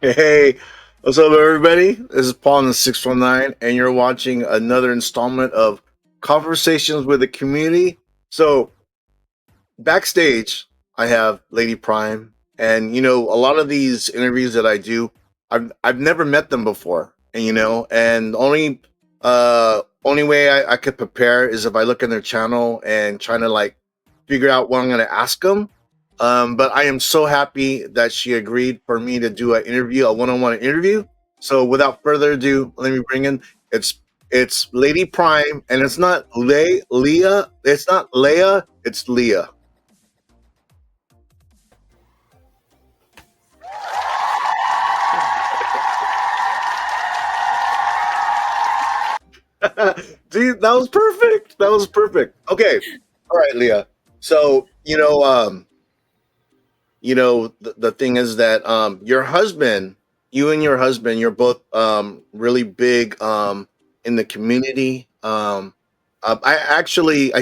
Hey, what's up, everybody? This is Paul in the 619, and you're watching another installment of Conversations with the Community. So, backstage, I have Lady Prime, and a lot of these interviews that I do, I've never met them before, and and the only way I could prepare is if I look in their channel and trying to like figure out what I'm going to ask them. But I am so happy that she agreed for me to do an interview, a one-on-one interview. So without further ado, let me bring in it's Lady Prime, and it's not Leah, it's not Leah, it's Leah. Dude, that was perfect. That was perfect. Okay. All right, Leah. So, the thing is that your husband, you and your husband, you're both really big in the community. I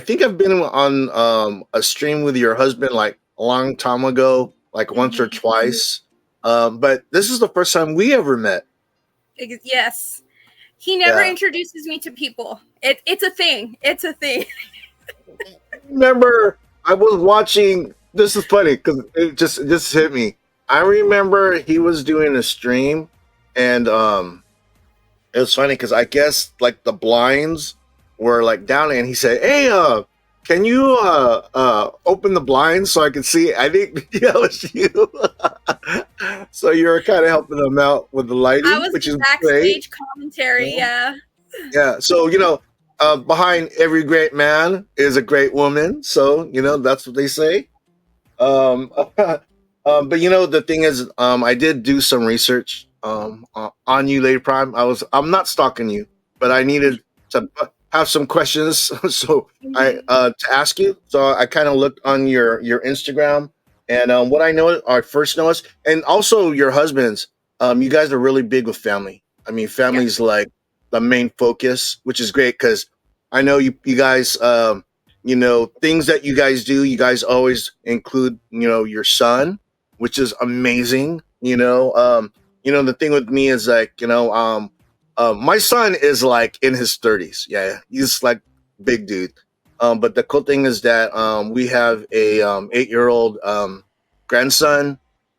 think I've been on a stream with your husband like a long time ago, like once or twice. But this is the first time we ever met. Yes. He never introduces me to people. It's a thing. It's a thing. Remember, I was watching. This is funny because it just hit me. I remember he was doing a stream, and it was funny because I guess like the blinds were like down, and he said, "Hey, can you open the blinds so I can see?" I think yeah, it was you. So you're kind of helping them out with the I lighting, was which the is great. backstage commentary. Yeah. Yeah. So behind every great man is a great woman. So that's what they say. Um, but the thing is, I did do some research on you, Lady Prime. I'm not stalking you, but I needed to have some questions, so I to ask you. So I kind of looked on your Instagram, and what I first noticed, and also your husband's. You guys are really big with family. I mean, family's like the main focus, which is great because I know you guys. Things that you guys do, you guys always include your son, which is amazing. The thing with me is like my son is like in his 30s. Yeah, he's like big dude. But the cool thing is that we have a 8-year-old grandson,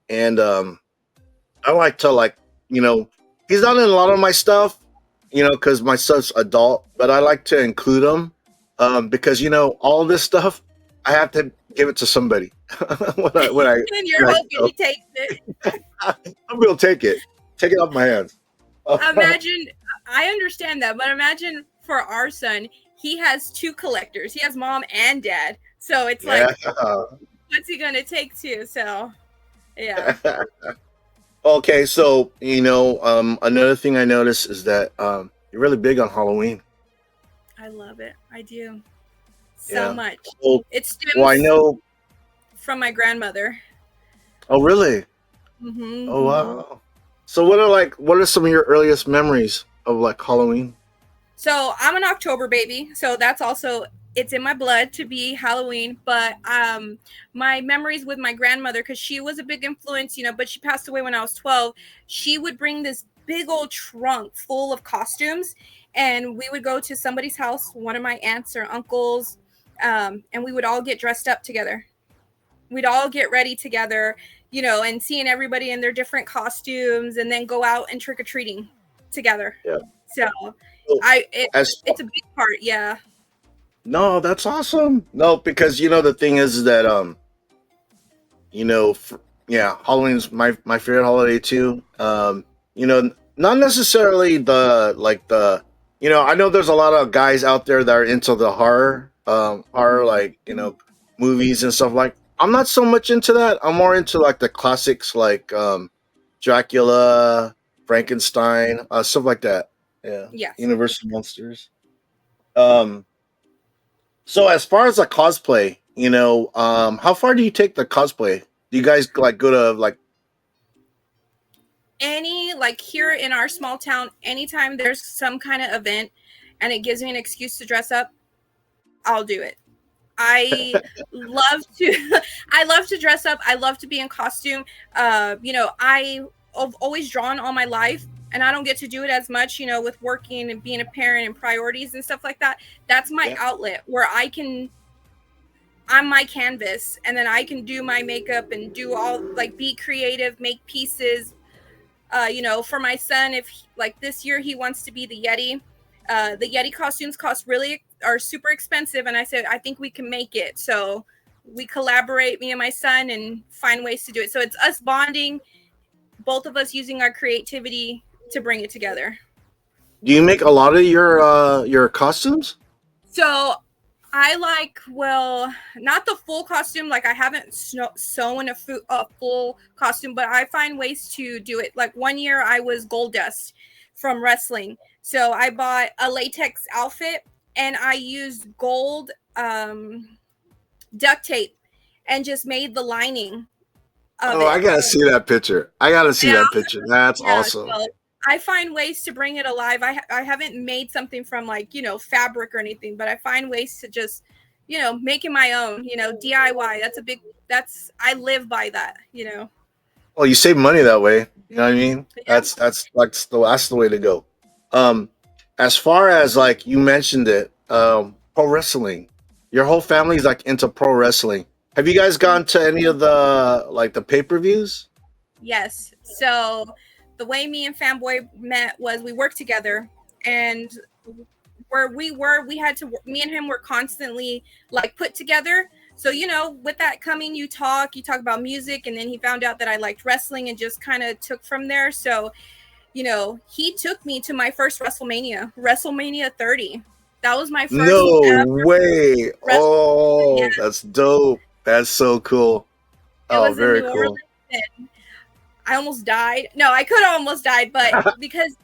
and I like to like he's not in a lot of my stuff, because my son's adult, but I like to include him because all this stuff I have to give it to somebody And you're hoping he takes it. I'm gonna take it off my hands. Imagine, I understand that, but imagine for our son, he has 2 collectors. He has mom and dad. So it's like, what's he gonna take to? So, yeah. Okay, so another thing I noticed is that you're really big on Halloween. I love it. I do so Yeah. much. Well, It well, I stems know. from my grandmother. Oh, really? Oh, Hmm. wow. So, what are some of your earliest memories of like Halloween? So I'm an October baby, so that's also it's in my blood to be Halloween. But my memories with my grandmother, because she was a big influence, but she passed away when I was 12. She would bring this big old trunk full of costumes, and we would go to somebody's house, one of my aunts or uncles, and we would all get dressed up together. We'd all get ready together, and seeing everybody in their different costumes, and then go out and trick or treating together. Yeah. So So, I it as it's a big part, yeah. no, that's awesome. No, because the thing is that you know, f yeah, Halloween's my favorite holiday too. Not necessarily I know there's a lot of guys out there that are into the horror like movies and stuff like. I'm not so much into that. I'm more into like the classics like Dracula, Frankenstein, stuff like that. Yeah, Yes. Universal monsters. Um, so as far as the cosplay, how far do you take the cosplay? Do you guys like go to like Any like here in our small town, anytime there's some kind of event and it gives me an excuse to dress up, I'll do it. I love to I love to dress up. I love to be in costume. I've always drawn all my life, and I don't get to do it as much, with working and being a parent and priorities and stuff like that. That's my yeah? outlet where I'm my canvas, and then I can do my makeup and do all like be creative, make pieces. For my son, if like this year he wants to be the Yeti costumes are super expensive, and I said I think we can make it. So we collaborate, me and my son, and find ways to do it. So it's us bonding, both of us using our creativity to bring it together. Do you make a lot of your costumes? So I well, not the full costume. Like I haven't sewn a full costume, but I find ways to do it. Like one year I was gold dust from wrestling. So I bought a latex outfit and I used gold duct tape and just made the lining of Oh, I it. gotta see that picture. I gotta see Yeah, that picture. That's yeah. awesome. So I find ways to bring it alive. I haven't made something from like, fabric or anything, but I find ways to just, make it my own, DIY. I live by that. Well, you save money that way. You know what I mean? Yeah. That's the way to go. Um, as far as like you mentioned it, pro wrestling. Your whole family's like into pro wrestling. Have you guys gone to any of the pay-per-views? Yes. So the way me and Fanboy met was we worked together, and where we had to me and him were constantly like put together. So with that coming, you talk about music, and then he found out that I liked wrestling and just kind of took from there. So he took me to my first WrestleMania 30. That was my first No ever way. WrestleMania. Yeah, Oh, that's dope. That's so cool. it Oh, was in very New Orleans. cool. And I almost died. No, I could have almost died, but because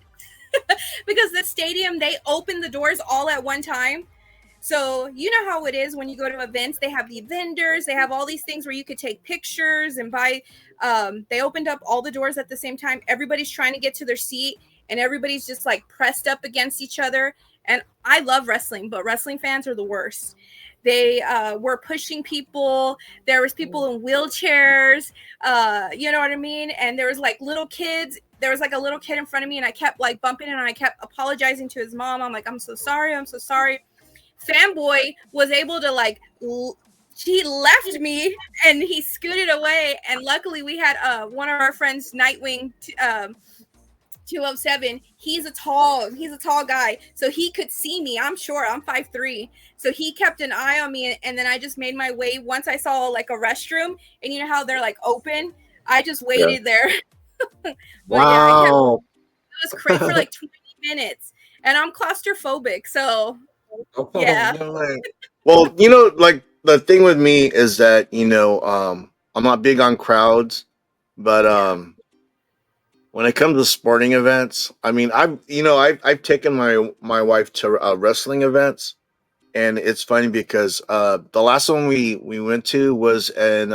the stadium, they opened the doors all at one time. So you know how it is when you go to events, they have the vendors, they have all these things where you could take pictures and buy. They opened up all the doors at the same time. Everybody's trying to get to their seat, and everybody's just like pressed up against each other. And I love wrestling, but wrestling fans are the worst. They were pushing people. There was people in wheelchairs. You know what I mean? And there was like little kids. There was like a little kid in front of me, and I kept like bumping, and I kept apologizing to his mom. I'm like, I'm so sorry. I'm so sorry. Fanboy was able to he left me and he scooted away, and luckily we had one of our friends, Nightwing 207. He's a tall guy, so he could see me. I'm short, I'm 5'3", so he kept an eye on me, and then I just made my way. Once I saw like a restroom, and you know how they're like open, I just Yeah. waited there. But yeah, Wow. it was crazy for like 20 minutes, and I'm claustrophobic, so Oh, yeah. no way. Well, like the thing with me is that, I'm not big on crowds, but Yeah. when it comes to sporting events, I mean, I've taken my wife to wrestling events, and it's funny because the last one we went to was in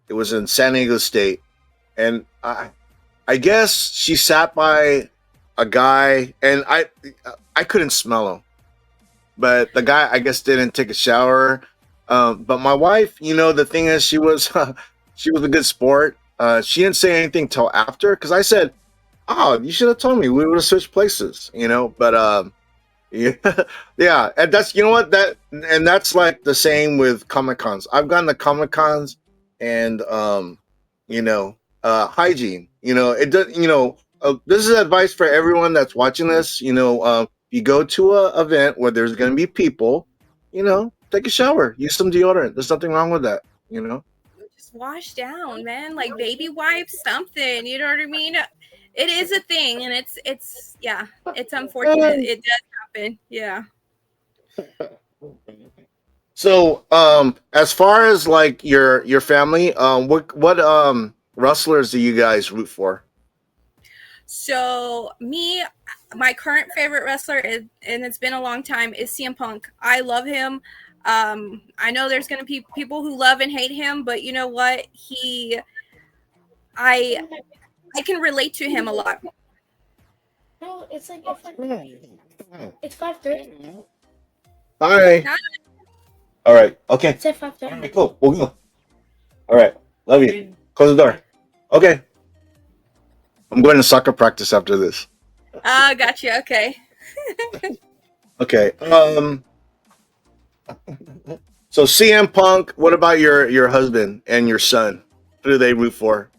it was in San Diego State, and I guess she sat by a guy, and I couldn't smell him, but the guy I guess didn't take a shower. But my wife, the thing is, she was she was a good sport. She didn't say anything till after because I said, "Oh, you should have told me. We would have switched places," But yeah, yeah, and that's what that's like the same with Comic Cons. I've gone to Comic Cons, and hygiene. It does. This is advice for everyone that's watching this. You go to a event where there's going to be people. Take a shower, use some deodorant. There's nothing wrong with that. Just wash down, man. Like baby wipes, something. You know what I mean? It is a thing, and it's yeah, it's unfortunate. It does happen. Yeah. So, as far as like your family, what wrestlers do you guys root for? So me, my current favorite wrestler is, and it's been a long time, is CM Punk. I love him. I know there's gonna be people who love and hate him, but you know what? I I can relate to him a lot. No, it's 5:30. Hi. Not All right. Okay. It's at All 5:30. right, cool. We'll go. All right. Love you. Close the door. Okay. I'm going to soccer practice after this. gotcha. Okay. Okay. So CM Punk. What about your husband and your son? Who do they root for?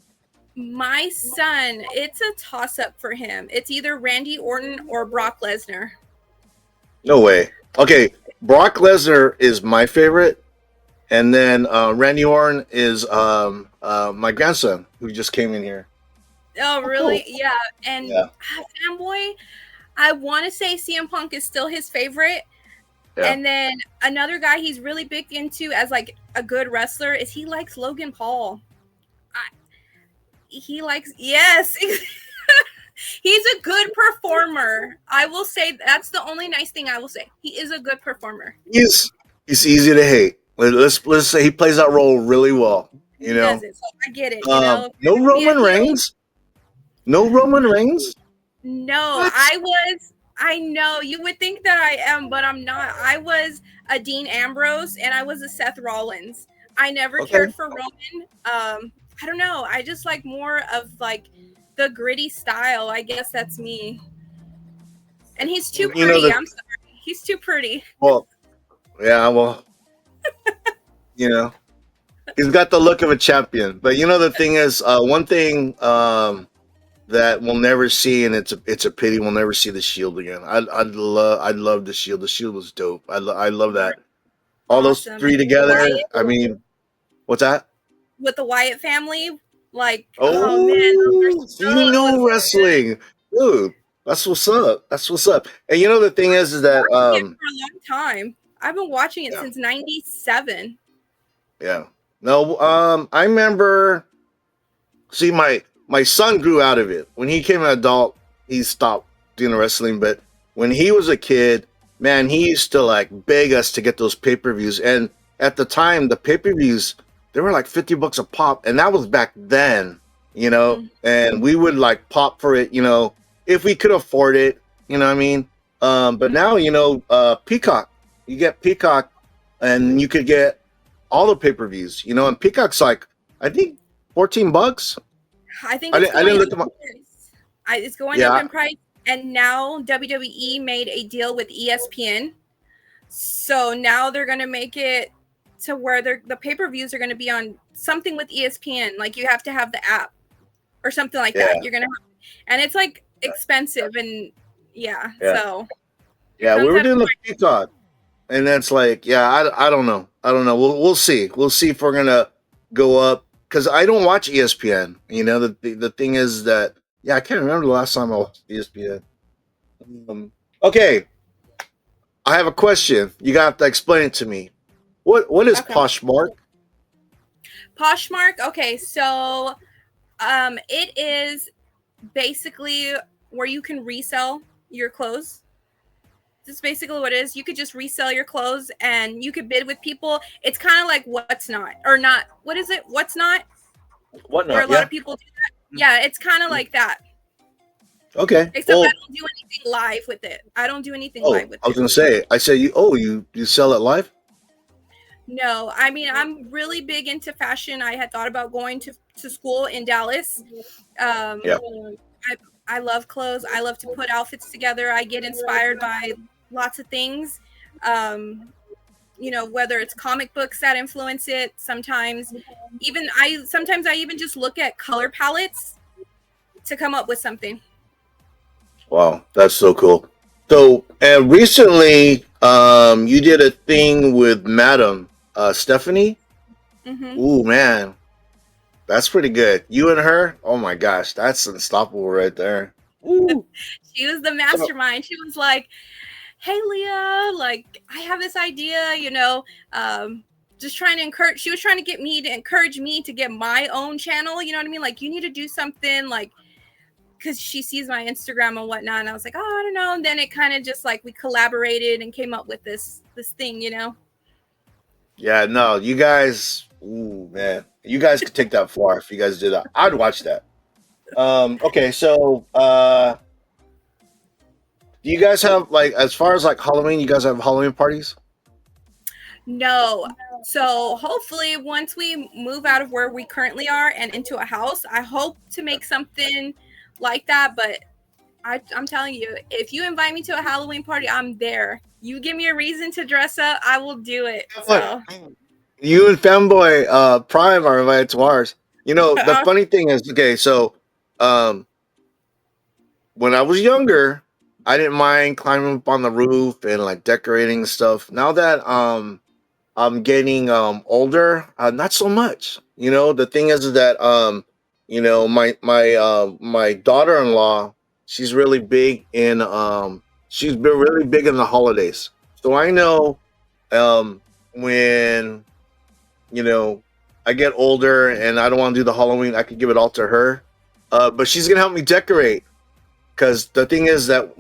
My son, it's a toss up for him. It's either Randy Orton or Brock Lesnar. No way. Okay. Brock Lesnar is my favorite, and then Randy Orton is my grandson who just came in here. Oh, really? Yeah. And Yeah. fanboy, I want to say CM Punk is still his favorite. Yeah. And then another guy he's really big into as like a good wrestler is he likes Logan Paul. He likes, yes. He's a good performer. I will say that's the only nice thing I will say. He is a good performer. He's easy to hate. Let's say he plays that role really well. He does it. So I get it. No If you're gonna be a Roman heel- Reigns. No Roman Reigns. No, What? I know you would think that I am, but I'm not. I was a Dean Ambrose and I was a Seth Rollins. I never Okay. cared for Roman. I don't know. I just like more of like the gritty style. I guess that's me. And he's too You know pretty. the I'm sorry. He's too pretty. well, yeah, well, he's got the look of a champion. But the thing is, one thing that we'll never see, and it's a pity we'll never see the Shield again. I'd love the Shield. The Shield was dope. I love that. All those Awesome. three And together. Wyatt, I mean, what's that? with the Wyatt family, like, oh man, those Oh, are so you so know good. wrestling, dude. That's what's up. That's what's up. And the thing is that Watching it for a long time. I've been watching it yeah, since '97. yeah. No, I remember. See, my son grew out of it. When he became an adult, he stopped doing the wrestling. But when he was a kid, man, he used to like beg us to get those pay-per-views. And at the time, the pay-per-views, they were like $50 a pop, and that was back then, and we would like pop for it, if we could afford it, you know what I mean? But now, Peacock, you get Peacock, and you could get all the pay-per-views, and Peacock's like, I think $14. I think I it's didn't, I going didn't up look at my, in price. It's going up yeah, in price, and now WWE made a deal with ESPN, so now they're going to make it to where the pay-per-views are going to be on something with ESPN. Like you have to have the app or something like yeah, that. You're gonna have, and it's like expensive, and yeah, yeah, so it yeah. We comes were out of doing the Peacock, and that's like, yeah, I don't know, We'll see. We'll see if we're gonna go up because I don't watch ESPN. The thing is that yeah, I can't remember the last time I watched ESPN. Okay, I have a question. You got to explain it to me. What is okay. Poshmark? Poshmark. Okay, so it is basically where you can resell your clothes. This is basically what it is. You could just resell your clothes and you could bid with people. It's kind of like what's not or not. What is it? What's not? Where a Whatnot, lot yeah. of people do that. Yeah, it's kind of like that. Okay. Except I Well, don't do anything live with it. I don't do anything live oh, with I was it. gonna say. I said you. Oh, you sell it live? No, I mean I'm really big into fashion. I had thought about going to school in Dallas. Yeah. I I love clothes. I love to put outfits together. I get inspired by lots of things. Um, whether it's comic books that influence it. Sometimes I even just look at color palettes to come up with something. Wow, that's so cool. So, and recently, you did a thing with Madam Stephanie. Hmm. Ooh, man, that's pretty good. You and her. Oh my gosh, that's unstoppable right there. Ooh. She was the So, mastermind. She was like, "Hey, Leah, like I have this idea, um, just trying to encourage." She was trying to get me to encourage me to get my own channel. You know what I mean? Like you need to do something, like because she sees my Instagram and whatnot. And I was like, "Oh, I don't know." And then it kind of just like we collaborated and came up with this thing. yeah, no, you guys. Ooh, man, you guys could take that far if you guys did that. I'd watch that. Okay, so do you guys have like as far as like Halloween? You guys have Halloween parties? No. So hopefully, once we move out of where we currently are and into a house, I hope to make something like that. But I'm telling you, if you invite me to a Halloween party, I'm there. You give me a reason to dress up, I will do it. What? So, You and Fanboy Prime are invited to ours. You know, the funny thing is, okay, so um, when I was younger, I didn't mind climbing up on the roof and like decorating stuff. Now that I'm getting older, not so much. You know, the thing is that my daughter-in-law, she's really big in she's been really big in the holidays. So I know when you know, I get older and I don't want to do the Halloween, I could give it all to her. But she's gonna help me decorate because the thing is that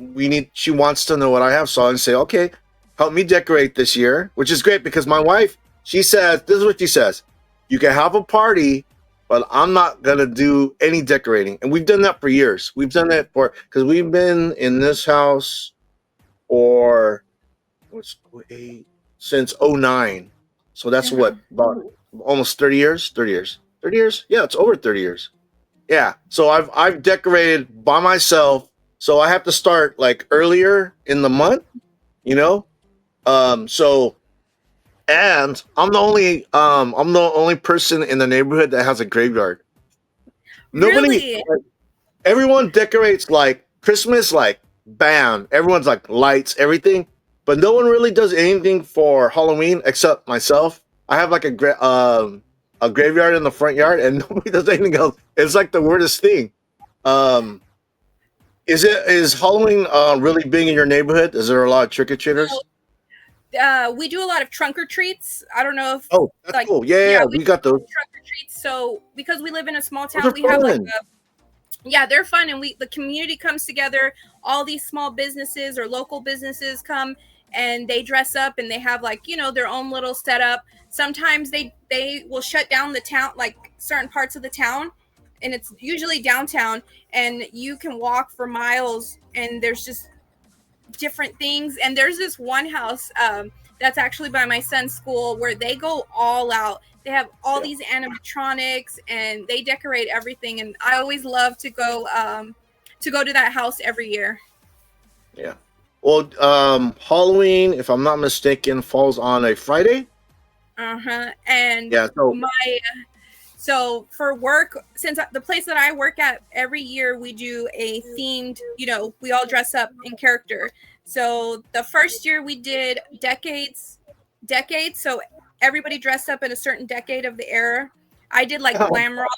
she wants to know what I have. So I say, okay, help me decorate this year, which is great because my wife, she says, this is what she says: you can have a party, but I'm not gonna do any decorating. And we've done that for years. We've done that because we've been in this house for what's eight since '09. So that's uh-huh. what about almost 30 years. 30 years. Yeah, it's over 30 years. Yeah. So I've decorated by myself. So I have to start like earlier in the month, you know. So and I'm the only person in the neighborhood that has a graveyard. Nobody Really? Everyone decorates like Christmas, like bam, everyone's like lights, everything, but no one really does anything for Halloween except myself. I have like a graveyard in the front yard, and nobody does anything else. It's like the weirdest thing. Um, is Halloween really big in your neighborhood? Is there a lot of trick or treaters? We do a lot of trunk or treats. I don't know if Oh, that's like cool. Yeah, yeah, yeah, yeah, we we do got those. trunk or treats. So because we live in a small Those town, are we have like fun. yeah, they're fun, and the community comes together. All these small businesses or local businesses come and they dress up and they have like their own little setup. Sometimes they will shut down the town, like certain parts of the town, and it's usually downtown, and you can walk for miles and there's just different things. And there's this one house that's actually by my son's school where they go all out. They have all Yeah, these animatronics and they decorate everything. And I always love to go to that house every year. yeah. Well, Halloween, if I'm not mistaken, falls on a Friday. Uh-huh. And Yeah, so my so for work, since the place that I work at, every year we do a themed, we all dress up in character. So the first year we did decades. So everybody dressed up in a certain decade of the era. I did like glam rock.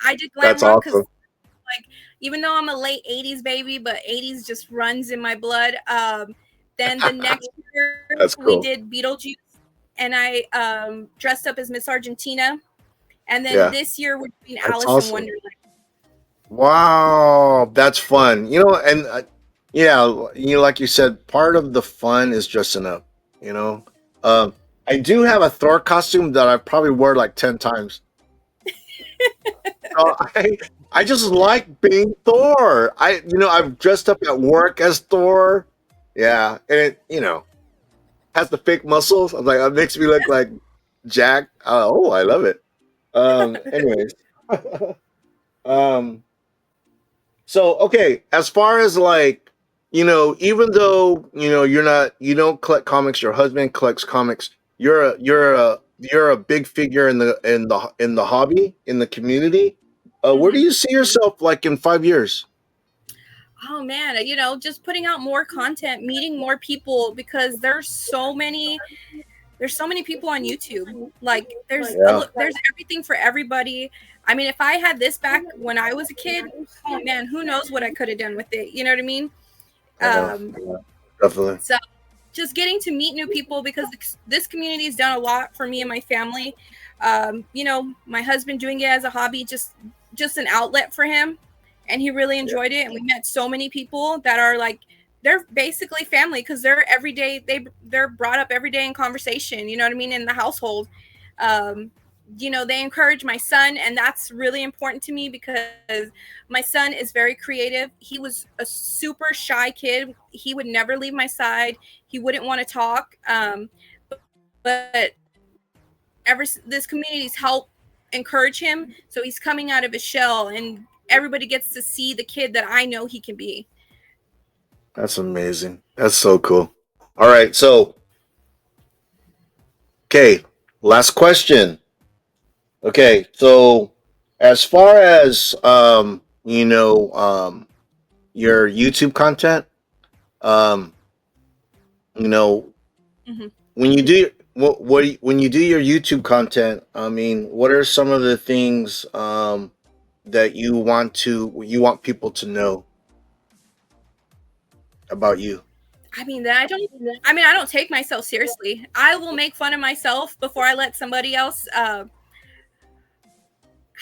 I did glam that's rock because awesome. like even though I'm a late 80s baby, but 80s just runs in my blood. Then the next year That's we cool. did Beetlejuice and I dressed up as Miss Argentina. And then Yeah, this year we're doing that's Alice in awesome. Wonderland. Wow, that's fun. And yeah, like you said, part of the fun is dressing up. You know, um, I do have a Thor costume that I probably wore like 10 times. So I just like being Thor. I've dressed up at work as Thor. Yeah, and it has the fake muscles. I'm like, it makes me look like Jack. Oh, I love it. Anyways, um, so okay, as far as like, even though you don't collect comics, your husband collects comics. You're a big figure in the hobby in the community. Where do Mhm. you see yourself like in 5 years? Oh man, just putting out more content, meeting more people because there's so many people on YouTube. Like Yeah, there's everything for everybody. I mean, if I had this back when I was a kid, oh man, who knows what I could have done with it. You know what I mean? yeah, Um, yeah, definitely. so just getting to meet new people because this community has done a lot for me and my family. My husband doing it as a hobby, just an outlet for him, and he really Yeah, enjoyed it. And we met so many people that are like they're basically family because they're every day they're brought up every day in conversation. You know what I mean in the household. Um, they encourage my son, and that's really important to me because my son is very creative. He was a super shy kid. He would never leave my side. He wouldn't want to talk. But this community's help encourage him, so he's coming out of his shell, and everybody gets to see the kid that I know he can be. that's amazing. That's so cool. All right, so okay, last question. Okay, so as far as your YouTube content, um, you know, Mhm. when you do when you do your YouTube content, I mean, what are some of the things that you want people to know about you? I mean, that I don't. I mean, I don't take myself seriously. I will make fun of myself before I let somebody else. I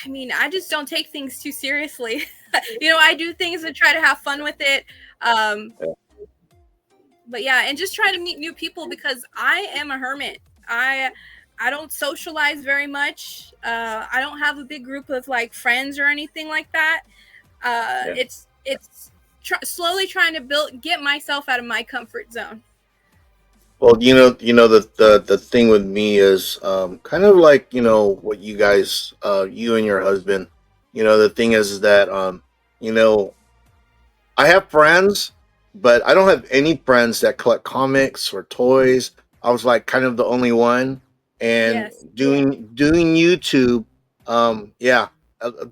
mean, I just don't take things too seriously. I do things and try to have fun with it. Um, but yeah, and just try to meet new people because I am a hermit. I don't socialize very much. I don't have a big group of like friends or anything like that. Yeah. It's slowly trying to get myself out of my comfort zone. Well, the thing with me is kind of like what you guys, you and your husband. The thing is that you know I have friends, but I don't have any friends that collect comics or toys. I was like kind of the only one, and Yes. doing YouTube. Yeah,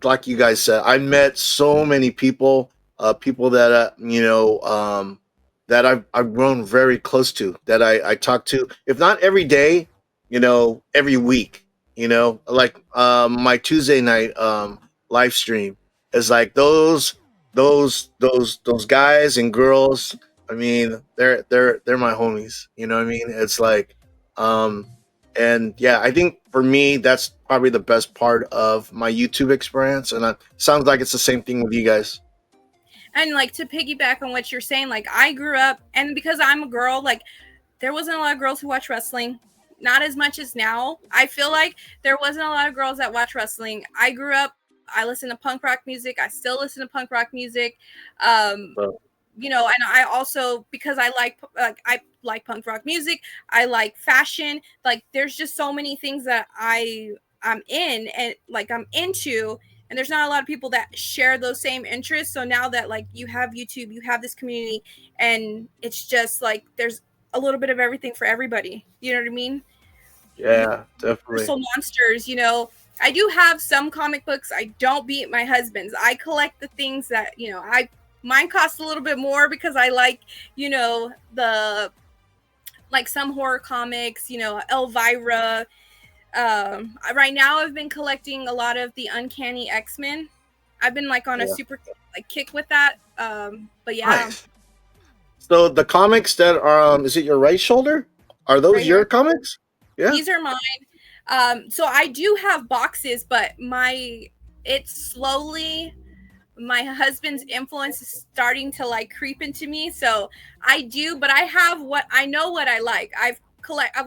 like you guys said, I met so many people, people that that I've grown very close to, that I talk to, if not every day, every week. Like my Tuesday night live stream is like those guys and girls. I mean, they're my homies. You know what I mean? It's like, um, and yeah, I think for me that's probably the best part of my YouTube experience, and it sounds like it's the same thing with you guys. And like to piggyback on what you're saying, like I grew up, and because I'm a girl, like there wasn't a lot of girls who watch wrestling. Not as much as now. I feel like there wasn't a lot of girls that watch wrestling. I grew up. I listen to punk rock music. I still listen to punk rock music. Um, So and I also because I like punk rock music. I like fashion. Like there's just so many things that I'm in and like I'm into, and there's not a lot of people that share those same interests. So now that like you have YouTube, you have this community, and it's just like there's a little bit of everything for everybody. You know what I mean? yeah, definitely. Universal monsters. I do have some comic books. I don't beat my husband's. I collect the things that I mine cost a little bit more because I like the like some horror comics. Elvira. Right now I've been collecting a lot of the Uncanny X-Men. I've been like on a Yeah, super like kick with that. But yeah, nice. So the comics that are, is it your right shoulder? Are right those here. your comics? Yeah. These are mine. So I do have boxes, but my it's slowly my husband's influence is starting to like creep into me. So I do, but I have what I know what I like. I've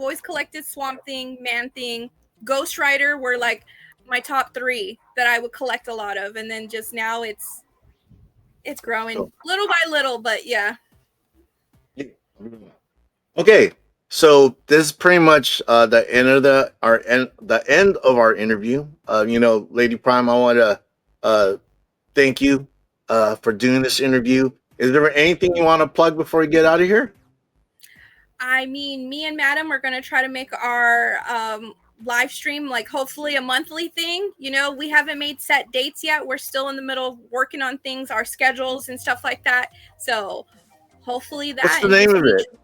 always collected Swamp Thing, Man Thing, Ghost Rider were like my top three that I would collect a lot of, and then just now it's growing So, little by little, but yeah. yeah. Okay, so this is pretty much the end of the end of our interview. Lady Prime, I want to thank you for doing this interview. Is there anything you want to plug before we get out of here? I mean, me and Madam are going to try to make our live stream like hopefully a monthly thing. You know, we haven't made set dates yet. We're still in the middle of working on things, our schedules and stuff like that. So hopefully What's that the and name just of make it? sure.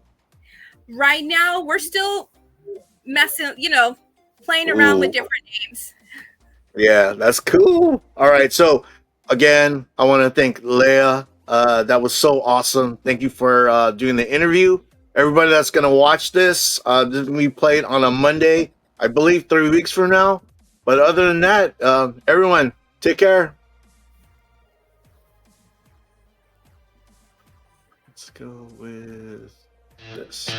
Right now, we're still messing, playing around with Ooh, different names. yeah, that's cool. All right, so again, I want to thank Leah. That was so awesome. Thank you for doing the interview. Everybody that's going to watch this is going to be played on a Monday, I believe 3 weeks from now. But other than that, everyone, take care. Let's go with this.